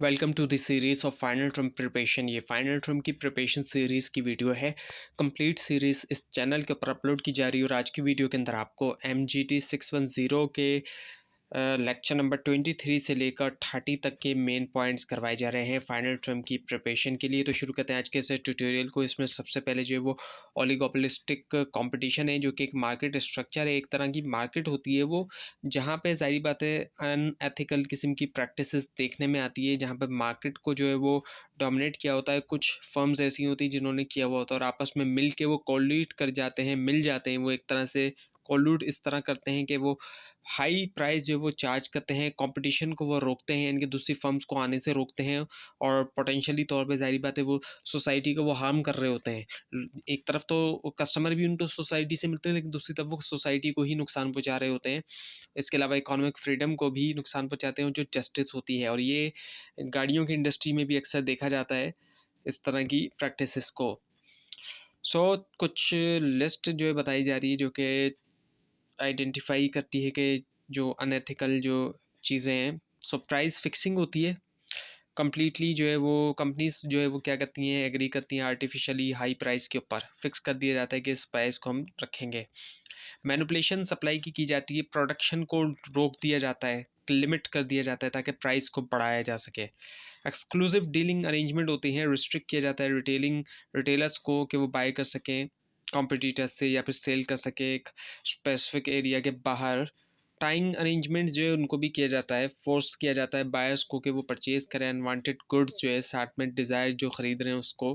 Welcome to the series of final term preparation. ये final term की preparation series की video है। Complete series इस चैनल के ऊपर अपलोड की जा रही है और आज की वीडियो के अंदर आपको MGT 610 के लेक्चर नंबर 23 से लेकर 30 तक के मेन पॉइंट्स करवाए जा रहे हैं फाइनल टर्म की प्रिपरेशन के लिए। तो शुरू करते हैं आज के इस ट्यूटोरियल को। इसमें सबसे पहले जो है वो ओलिगोपोलिस्टिक कंपटीशन है, जो कि एक मार्केट स्ट्रक्चर है, एक तरह की मार्केट होती है वो, जहाँ पे जारी बात है अनएथिकल किस्म की प्रैक्टिसेस देखने में आती है, जहाँ पे मार्केट को जो है वो डोमिनेट किया होता है। कुछ फर्म्स ऐसी होती हैं जिन्होंने किया हुआ होता है और आपस में मिल के वो कोलिट कर जाते हैं, मिल जाते हैं। वो एक तरह से कोलूट इस तरह करते हैं कि वो हाई प्राइस जो वो चार्ज करते हैं, कंपटीशन को वो रोकते हैं, इनकी दूसरी फर्म्स को आने से रोकते हैं और पोटेंशियली तौर पे ज़ाहिर बात है वो सोसाइटी को वो हार्म कर रहे होते हैं। एक तरफ तो कस्टमर भी उनको सोसाइटी से मिलते हैं, लेकिन दूसरी तरफ वो सोसाइटी को ही नुकसान पहुंचा रहे होते हैं। इसके अलावा इकोनॉमिक फ्रीडम को भी नुकसान पहुंचाते हैं, जो जस्टिस होती है। और ये गाड़ियों की इंडस्ट्री में भी अक्सर देखा जाता है इस तरह की प्रैक्टिसेस को। कुछ लिस्ट जो है बताई जा रही है, जो कि आइडेंटिफाई करती है कि जो अनएथिकल जो चीज़ें हैं। प्राइस फिक्सिंग होती है कम्प्लीटली, जो है वो कंपनीज जो है वो क्या करती हैं, एग्री करती हैं आर्टिफिशियली हाई प्राइस के ऊपर। फिक्स कर दिया जाता है कि इस प्राइस को हम रखेंगे। मैनिपुलेशन सप्लाई की जाती है, प्रोडक्शन को रोक दिया जाता है, लिमिट कर दिया जाता है ताकि प्राइस को बढ़ाया जा सके। एक्सक्लूसिव डीलिंग अरेंजमेंट होते हैं, रिस्ट्रिक्ट किया जाता है रिटेलर्स को कि वो बाय कर सकें कॉम्पिटिटर्स से या फिर सेल कर सके एक स्पेसिफिक एरिया के बाहर। टाइंग अरेंजमेंट्स जो है उनको भी किया जाता है, फोर्स किया जाता है बायर्स को कि वो परचेज करें अनवांटेड गुड्स जो है, साथ में डिज़ायर जो ख़रीद रहे हैं उसको।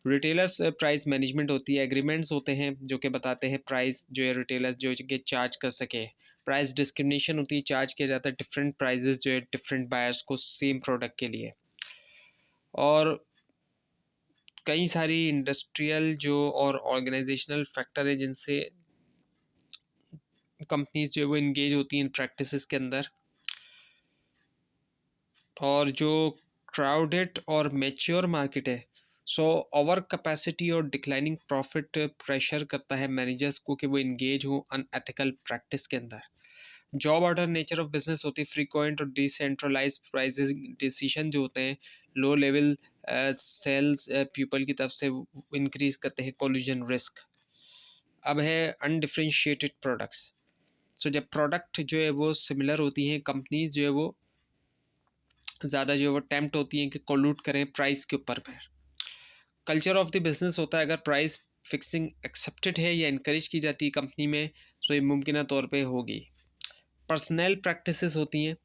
रिटेलर्स प्राइस मैनेजमेंट होती है, एग्रीमेंट्स होते हैं जो कि बताते हैं प्राइस जो है रिटेलर्स जो कि चार्ज कर सके। प्राइस डिस्क्रिमिनेशन होती है, चार्ज किया जाता है डिफरेंट प्राइजेस जो है डिफरेंट बायर्स को सेम प्रोडक्ट के लिए। और कई सारी इंडस्ट्रियल जो और ऑर्गेनाइजेशनल फैक्टर है जिनसे कंपनीज जो है वो इंगेज होती हैं इन प्रैक्टिसेस के अंदर। और जो क्राउडेड और मैच्योर मार्केट है, ओवर कैपेसिटी और डिक्लाइनिंग प्रॉफिट प्रेशर करता है मैनेजर्स को कि वो इंगेज हो अनएथिकल प्रैक्टिस के अंदर। Job order nature of business होती है, फ्रीक्वेंट और डिसेंट्रलाइज प्राइसिंग डिसीजन जो होते हैं, लो लेवल सेल्स पीपल की तरफ से इंक्रीज करते हैं कोलिजन रिस्क। अब है अनडिफरेंशिएटेड प्रोडक्ट्स। जब प्रोडक्ट जो है वो सिमिलर होती हैं, कंपनीज जो है वो ज़्यादा जो है वो टेम्प्ट होती हैं कि कोलूट करें प्राइस के ऊपर। कल्चर ऑफ द बिजनेस होता है, अगर प्राइस फिक्सिंग एक्सेप्टेड है या इनकरेज की जाती है कंपनी में, तो ये मुमकिन तौर पे होगी। पर्सनल प्रैक्टिसेस होती हैं,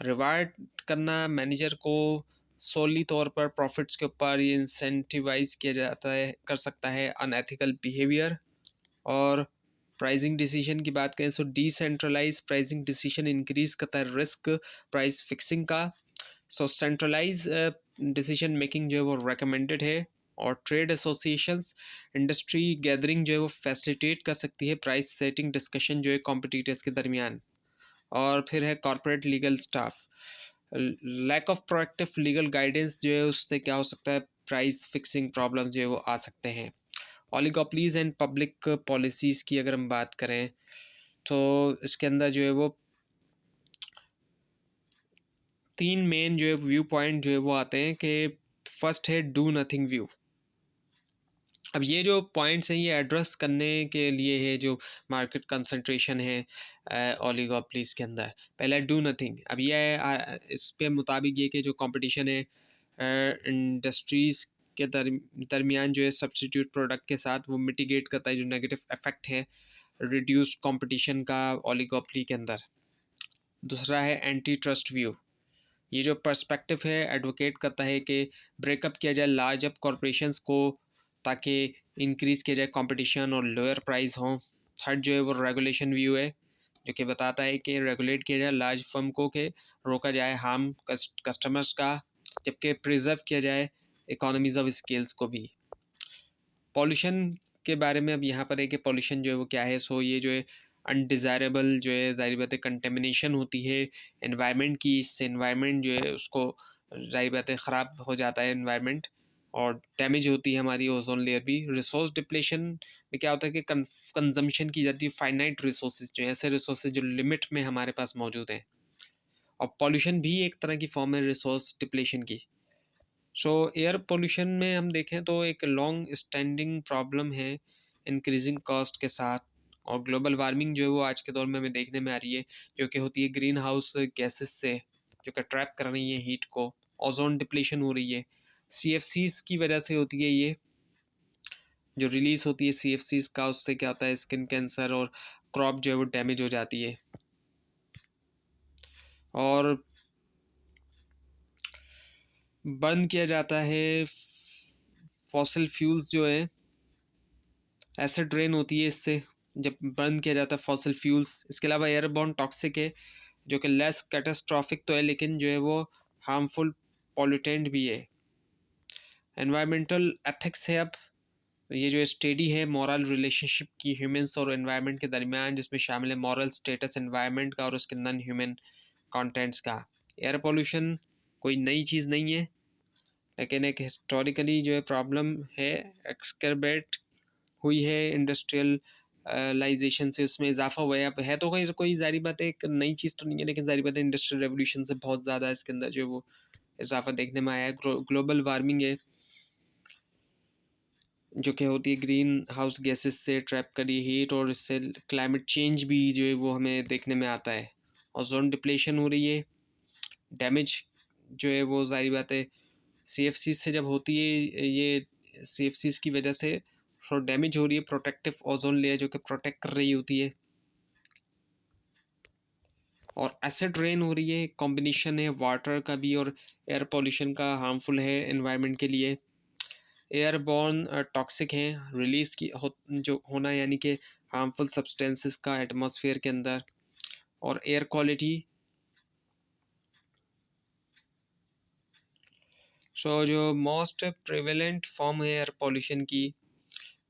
रिवार्ड करना मैनेजर को सोली तौर पर प्रॉफिट्स के ऊपर ये इंसेंटिवाइज किया जाता है, कर सकता है अनएथिकल बिहेवियर। और प्राइसिंग डिसीजन की बात करें तो डिसेंट्रलाइज प्राइसिंग डिसीजन इंक्रीज करता है रिस्क प्राइस फिक्सिंग का। सेंट्रलाइज डिसीजन मेकिंग जो है वो रिकमेंडेड है। और ट्रेड एसोसिएशंस इंडस्ट्री गैदरिंग जो है वो फैसिलिटेट कर सकती है प्राइस सेटिंग डिस्कशन जो है कॉम्पिटिटर्स के दरमियान। और फिर है corporate legal staff, lack of proactive legal guidance जो है उससे क्या हो सकता है, प्राइस फिक्सिंग प्रॉब्लम जो है वो आ सकते हैं। ओलिगोपोलीज एंड पब्लिक पॉलिसीज़ की अगर हम बात करें तो इसके अंदर जो है वो 3 मेन जो है व्यू पॉइंट जो है वो आते हैं कि फर्स्ट है डू नथिंग व्यू। अब ये जो पॉइंट्स हैं ये एड्रेस करने के लिए है जो मार्केट कंसंट्रेशन है ओलिगोपोलीज के अंदर। पहला डू नथिंग। अब ये इस पे मुताबिक ये कि जो कंपटीशन है इंडस्ट्रीज़ के दरमियान जो है सब्स्टिट्यूट प्रोडक्ट के साथ, वो मिटिगेट करता है जो नेगेटिव इफेक्ट है रिड्यूस्ड कंपटीशन का ओलिगोपोली के अंदर। दूसरा है एंटी ट्रस्ट व्यू। ये जो पर्सपेक्टिव है एडवोकेट करता है कि ब्रेकअप किया जाए लार्ज अप कॉरपोरेशंस को ताकि इंक्रीज़ किया जाए कंपटीशन और लोअर प्राइस हो। थर्ड जो है वो रेगुलेशन व्यू है, जो कि बताता है कि रेगुलेट किया जाए लार्ज फर्म को, के रोका जाए हार्म कस्टमर्स का, जबकि प्रिजर्व किया जाए इकोनॉमीज ऑफ स्केल्स को भी। पॉल्यूशन के बारे में अब यहाँ पर है कि पॉल्यूशन जो है वो क्या है। ये जो है अनडिज़ायरेबल जो है ज़ाहिर बात है कंटेमिनेशन होती है एनवायरनमेंट की। इससे एनवायरनमेंट जो है उसको ज़ाहिर बात है ख़राब हो जाता है एनवायरनमेंट, और डैमेज होती है हमारी ओजोन लेयर भी। रिसोर्स डिप्लेशन में क्या होता है कि कंजम्पशन की जाती है फाइनाइट रिसोर्सेज, जो ऐसे रिसोर्सेज जो लिमिट में हमारे पास मौजूद हैं। और पॉल्यूशन भी एक तरह की फॉर्म है रिसोर्स डिप्लेशन की। सो एयर पोल्यूशन में हम देखें तो एक लॉन्ग स्टैंडिंग प्रॉब्लम है इंक्रीजिंग कॉस्ट के साथ। और ग्लोबल वार्मिंग जो है वो आज के दौर में हमें देखने में आ रही है, जो कि होती है ग्रीन हाउस गैसेस से, जो कि ट्रैप कर रही है हीट को। ओजोन डिप्लेशन हो रही है, CFCs की वजह से होती है ये, जो रिलीज होती है CFCs का, उससे क्या होता है स्किन कैंसर और क्रॉप जो है वो डैमेज हो जाती है। और बर्न किया जाता है फॉसिल फ्यूल्स जो है, एसिड ड्रेन होती है इससे जब बर्न किया जाता है फॉसिल फ्यूल्स। इसके अलावा एयरबॉर्न टॉक्सिक है, जो कि लेस कैटास्ट्रॉफिक तो है लेकिन जो है वो हार्मफुल पॉल्यूटेंट भी है। एनवायरमेंटल एथिक्स है, अब ये जो स्टडी है मॉरल रिलेशनशिप की ह्यूमंस और एनवायरनमेंट के दरमियान, जिसमें शामिल है मॉरल स्टेटस एनवायरनमेंट का और उसके नॉन ह्यूमन कंटेंट्स का। एयर पोल्यूशन कोई नई चीज़ नहीं है, लेकिन एक हिस्टोरिकली जो है प्रॉब्लम है, एक्सकर्बेट हुई है इंडस्ट्रियल लाइजेशन से, उसमें इजाफा हुआ है। अब है तो कोई कोई जारी बात है, एक नई चीज़ तो नहीं है, लेकिन जारी बात है इंडस्ट्रियल रेवोल्यूशन से बहुत ज़्यादा इसके अंदर जो है वो इजाफा देखने में आया है। ग्लोबल वार्मिंग है, जो कि होती है ग्रीन हाउस गैसेस से ट्रैप करी हीट, और इससे क्लाइमेट चेंज भी जो है वो हमें देखने में आता है। ओजोन डिप्लेशन हो रही है, डैमेज जो है वो जारी बात है CFC से जब होती है, ये CFC की वजह से थोड़ा डैमेज हो रही है प्रोटेक्टिव ओजोन लेयर, जो कि प्रोटेक्ट कर रही होती है। और एसिड रेन हो रही है, कॉम्बिनेशन है वाटर का भी और एयर पोल्यूशन का, हार्मफुल है एनवायरनमेंट के लिए। एयरबॉर्न टॉक्सिक हैं, रिलीज की जो होना, यानी कि हार्मफुल सब्सटेंसेस का एटमॉस्फेयर के अंदर। और एयर क्वालिटी, जो मोस्ट प्रिवेलेंट फॉर्म है एयर पोल्यूशन की,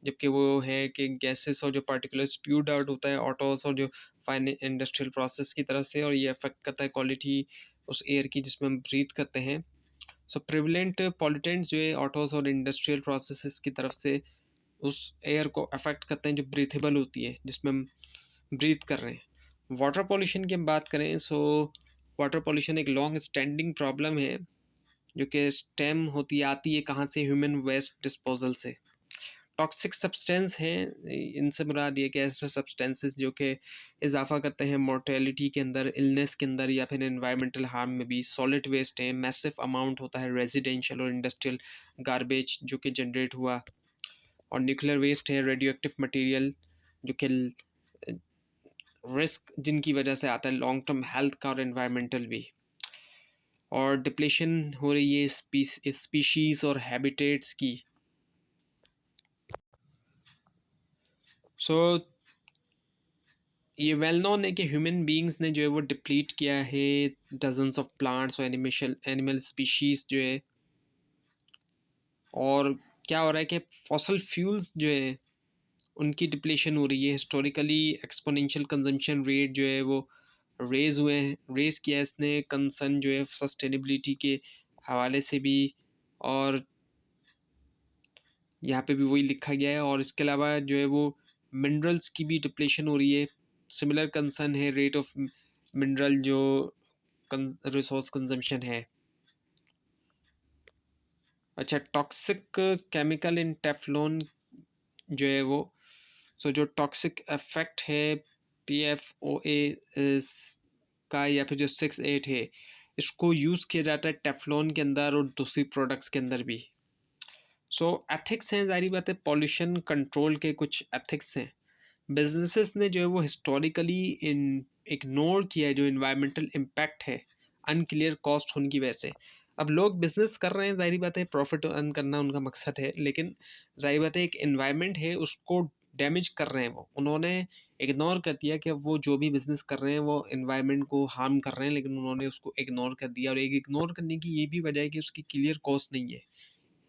जबकि वो है कि गैसेस और जो पार्टिकुलर स्प्यूड आउट होता है ऑटोस और जो फाइन इंडस्ट्रियल प्रोसेस की तरफ से, और ये अफेक्ट करता है क्वालिटी उस एयर की जिसमें हम ब्रीथ करते हैं। प्रिवलेंट पॉल्यूटेंट्स जो है ऑटोस और इंडस्ट्रियल प्रोसेसेस की तरफ से उस एयर को अफेक्ट करते हैं जो ब्रीथेबल होती है, जिसमें हम ब्रीथ कर रहे हैं। वाटर पॉल्यूशन की हम बात करें, वाटर पॉल्यूशन एक लॉन्ग स्टैंडिंग प्रॉब्लम है, जो कि स्टेम होती आती है कहाँ से, ह्यूमन वेस्ट डिस्पोजल से। टॉक्सिक सब्सटेंस हैं, इनसे मुराद ये कि ऐसे सब्सटेंसेस जो कि इजाफा करते हैं मोर्टेलिटी के अंदर, इलनेस के अंदर, या फिर एनवायरमेंटल हार्म में भी। सॉलिड वेस्ट है, मैसिव अमाउंट होता है रेजिडेंशियल और इंडस्ट्रियल गार्बेज जो कि जनरेट हुआ। और न्यूक्लियर वेस्ट है, रेडियो एक्टिव मटीरियल, जो कि रिस्क जिनकी वजह से आता है लॉन्ग टर्म हेल्थ का और एनवायरमेंटल भी। और डिप्लेशन हो रही है स्पीशीज़ और हैबिटेट्स की। सो ये वेल नोन है कि ह्यूमन बीइंग्स ने जो है वो डिप्लीट किया है डजन्स ऑफ प्लांट्स और एनिमल स्पीशीज़ जो है। और क्या हो रहा है कि फॉसल फ्यूल्स जो है उनकी डिप्लेशन हो रही है। हिस्टोरिकली एक्सपोनेंशियल कंजम्पशन रेट जो है वो रेज किया है इसने, कंसर्न जो है सस्टेनेबिलिटी के हवाले से भी। और यहाँ पे भी वही लिखा गया है। और इसके अलावा जो है वो मिनरल्स की भी डिप्लेशन हो रही है। सिमिलर कंसर्न है रेट ऑफ मिनरल जो रिसोर्स कंजम्पशन है। अच्छा, टॉक्सिक केमिकल इन टेफ्लॉन जो है वो, जो टॉक्सिक इफेक्ट है PFOA का, या फिर जो 6-8 है, इसको यूज़ किया जाता है टेफ्लॉन के अंदर और दूसरी प्रोडक्ट्स के अंदर भी। एथिक्स हैं, जारी बात है पॉल्यूशन कंट्रोल के कुछ एथिक्स हैं। बिजनेसेस ने जो है वो हिस्टोरिकली इग्नोर किया है जो इन्वायरमेंटल इम्पैक्ट है, अनक्लियर कॉस्ट होने की वजह से। अब लोग बिजनेस कर रहे हैं, जाहिर बात है प्रॉफिट अर्न करना उनका मकसद है, लेकिन जाहिर बात है एक इन्वायरमेंट है उसको डैमेज कर रहे हैं। वो उन्होंने इग्नोर कर दिया कि अब वो जो भी बिजनेस कर रहे हैं वो इन्वायरमेंट को हार्म कर रहे हैं, लेकिन उन्होंने उसको इग्नोर कर दिया। और एक इग्नोर करने की ये भी वजह है कि उसकी क्लियर कॉस्ट नहीं है।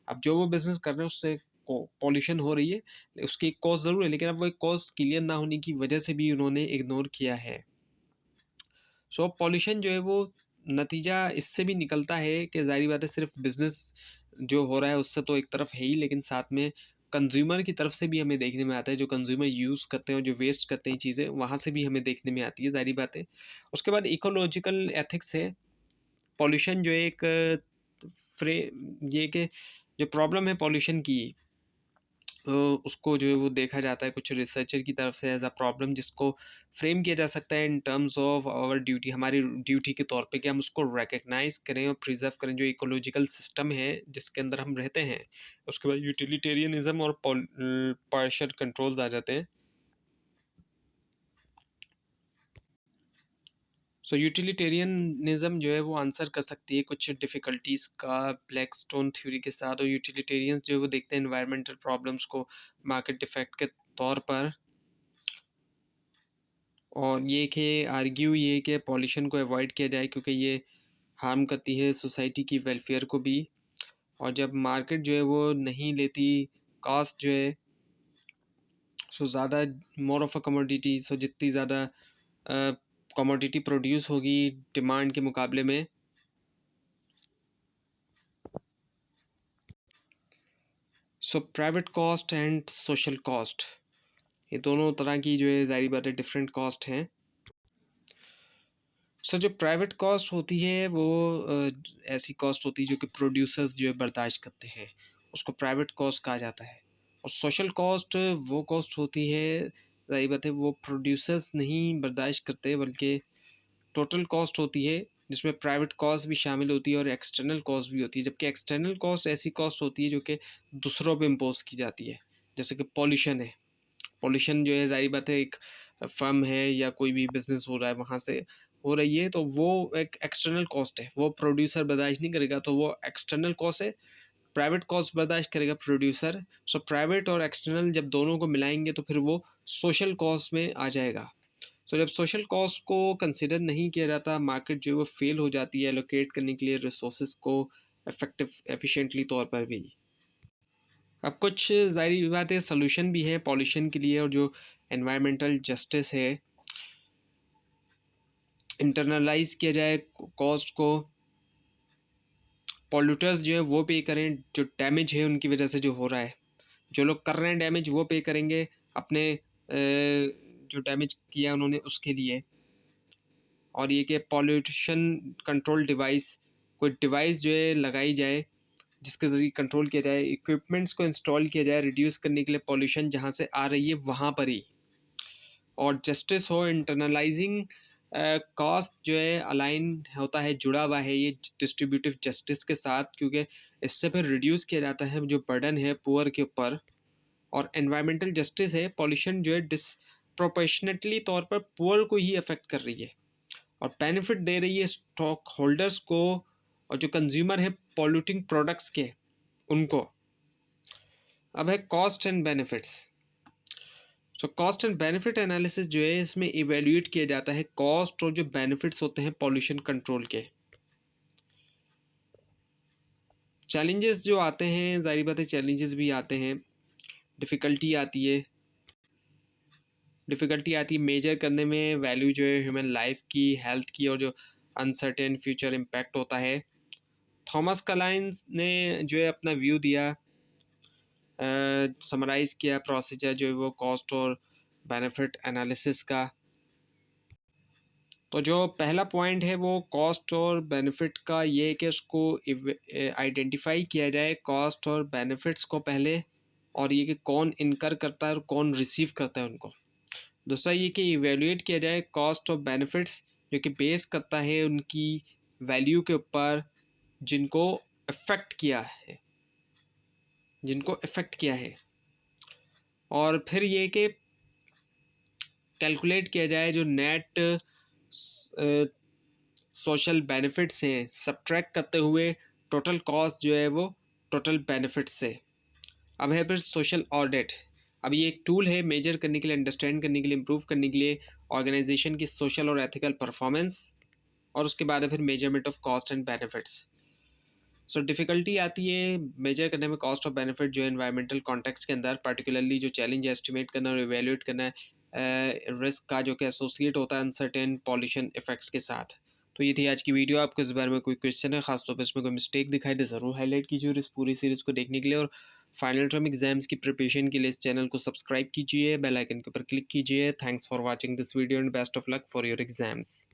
अब जो वो बिजनेस कर रहे हैं उससे पॉल्यूशन हो रही है, उसकी एक कॉज ज़रूर है, लेकिन अब वो एक कॉज क्लियर ना होने की वजह से भी उन्होंने इग्नोर किया है। पॉल्यूशन जो है वो नतीजा इससे भी निकलता है कि ज़ाहिर बात है सिर्फ बिजनेस जो हो रहा है उससे तो एक तरफ है ही, लेकिन साथ में कंज्यूमर की तरफ से भी हमें देखने में आता है, जो कंज्यूमर यूज़ करते हैं और जो वेस्ट करते हैं चीज़ें, वहाँ से भी हमें देखने में आती है, ज़ाहिर बात है। उसके बाद इकोलॉजिकल एथिक्स है। पॉल्यूशन जो है एक फ्रे ये कि जो प्रॉब्लम है पॉल्यूशन की, उसको जो है वो देखा जाता है कुछ रिसर्चर की तरफ से एज अ प्रॉब्लम, जिसको फ्रेम किया जा सकता है in terms of our duty, हमारी ड्यूटी के तौर पे, कि हम उसको रिकग्नाइज करें और प्रिजर्व करें जो इकोलॉजिकल सिस्टम है जिसके अंदर हम रहते हैं। उसके बाद यूटिलिटेरियनिज्म और पार्शियल कंट्रोल्स आ जाते हैं। सो यूटिलिटेरियनिज्म जो है वो आंसर कर सकती है कुछ डिफ़िकल्टीज़ का ब्लैक स्टोन थ्योरी के साथ, और यूटिलिटेरियंस जो है वो देखते हैं एनवायरमेंटल प्रॉब्लम्स को मार्केट इफेक्ट के तौर पर, और ये कि आर्ग्यू ये कि पॉल्यूशन को अवॉइड किया जाए क्योंकि ये हार्म करती है सोसाइटी की वेलफेयर को भी। और जब मार्केट जो है वो नहीं लेती कॉस्ट जो है, सो ज़्यादा मोर ऑफ अ कमोडिटी, सो जितनी ज़्यादा कमोडिटी प्रोड्यूस होगी डिमांड के मुकाबले में, so private cost and social cost, ये दोनों तरह की जो है ज़ाहिर बात है डिफरेंट कॉस्ट हैं। सो जो प्राइवेट कॉस्ट होती है वो ऐसी कॉस्ट होती है जो कि प्रोड्यूसर्स जो है बर्दाश्त करते हैं, उसको प्राइवेट कॉस्ट कहा जाता है। और सोशल कॉस्ट वो कॉस्ट होती है, ज़ाहिर बात है वो प्रोड्यूसर्स नहीं बर्दाश्त करते, बल्कि टोटल कॉस्ट होती है जिसमें प्राइवेट कॉस्ट भी शामिल होती है और एक्सटर्नल कॉस्ट भी होती है। जबकि एक्सटर्नल कॉस्ट ऐसी कॉस्ट होती है जो कि दूसरों पे इम्पोज की जाती है, जैसे कि पॉल्यूशन है। पॉल्यूशन जो है ज़ाहिर बात है एक फर्म है या कोई भी बिजनेस हो रहा है वहाँ से हो रही है, तो वो एक एक्सटर्नल कॉस्ट है, वो प्रोड्यूसर बर्दाश्त नहीं करेगा, तो वो एक्सटर्नल कॉस्ट है। प्राइवेट कॉस्ट बर्दाश्त करेगा प्रोड्यूसर। सो प्राइवेट और एक्सटर्नल जब दोनों को मिलाएंगे तो फिर वो सोशल कॉस्ट में आ जाएगा। सो जब सोशल कॉस्ट को कंसिडर नहीं किया जाता, मार्केट जो है वो फेल हो जाती है एलोकेट करने के लिए रिसोर्सेज को इफेक्टिव एफिशिएंटली तौर पर भी। अब कुछ ज़ाहिर बात है सॉल्यूशन भी है पॉल्यूशन के लिए, और जो एनवायरमेंटल जस्टिस है, इंटरनलाइज किया जाए कॉस्ट को, पॉल्यूटर्स जो है वो पे करें, जो डैमेज है उनकी वजह से जो हो रहा है, जो लोग कर रहे हैं डैमेज वो पे करेंगे अपने जो डैमेज किया उन्होंने उसके लिए। और ये कि पॉल्यूशन कंट्रोल डिवाइस, कोई डिवाइस जो है लगाई जाए जिसके ज़रिए कंट्रोल किया जाए, इक्विपमेंट्स को इंस्टॉल किया जाए रिड्यूस करने के लिए पॉल्यूशन जहाँ से आ रही है वहाँ पर ही। और जस्टिस हो, इंटरनलाइजिंग कॉस्ट जो है अलाइन होता है, जुड़ा हुआ है ये डिस्ट्रीब्यूटिव जस्टिस के साथ, क्योंकि इससे फिर रिड्यूस किया जाता है जो बर्डन है पुअर के ऊपर। और एनवायरमेंटल जस्टिस है, पॉल्यूशन जो है डिसप्रोपोर्शनेटली तौर पर पुअर को ही अफेक्ट कर रही है और बेनिफिट दे रही है स्टॉक होल्डर्स को, और जो कंज्यूमर है पॉल्यूटिंग प्रोडक्ट्स के उनको। अब है cost and benefits. So cost and benefit analysis जो है इसमें इवेल्यूएट किया जाता है कॉस्ट और जो बेनिफिट्स होते हैं पॉल्यूशन कंट्रोल के। चैलेंजेस जो आते हैं, ज़ाहिर बात है चैलेंजेस भी आते हैं, डिफ़िकल्टी आती है, मेजर करने में वैल्यू जो है ह्यूमन लाइफ की, हेल्थ की, और जो अनसर्टेन फ्यूचर इम्पैक्ट होता है। थॉमस कलाइंस ने जो है अपना व्यू दिया, समराइज़ किया प्रोसीजर जो है वो कॉस्ट और बेनिफिट एनालिसिस का। तो जो पहला पॉइंट है वो कॉस्ट और बेनिफिट का, ये है कि उसको आइडेंटिफाई किया जाए कॉस्ट और बेनिफिट्स को पहले, और ये कि कौन इनकर करता है और कौन रिसीव करता है उनको। दूसरा ये कि इवेलुएट किया जाए कॉस्ट और बेनिफिट्स, जो कि बेस करता है उनकी वैल्यू के ऊपर जिनको इफ़ेक्ट किया है, और फिर ये कि कैलकुलेट किया जाए जो नेट सोशल बेनिफिट्स हैं, सब्ट्रैक्ट करते हुए टोटल कॉस्ट जो है वो टोटल बेनिफिट्स से। अब है फिर सोशल ऑडिट। अब ये एक टूल है मेजर करने के लिए, अंडरस्टैंड करने के लिए, इम्प्रूव करने के लिए ऑर्गेनाइजेशन की सोशल और एथिकल परफॉर्मेंस। और उसके बाद है फिर measurement of cost and benefits. So difficulty आती है मेजर करने में कॉस्ट और बेनिफिट जो है एनवायरमेंटल कॉन्टेक्स्ट के अंदर, पर्टिकुलरली जो चैलेंज एस्टिमेट करना और इवेल्यूएट करना है रिस्क का जो कि एसोसिएट होता है अनसर्टेन पॉल्यूशन इफेक्ट्स के साथ। तो ये थी आज की वीडियो। आपको इस बारे में कोई क्वेश्चन है, खासतौर पर इसमें कोई मिस्टेक दिखाई दे ज़रूर हाईलाइट कीजिए, और इस पूरी सीरीज़ को देखने के लिए और फाइनल टर्म एग्जाम्स की प्रिपरेशन के लिए इस चैनल को सब्सक्राइब कीजिए, बेल आइकन के ऊपर क्लिक कीजिए। Thanks for watching this video and best of luck for your exams.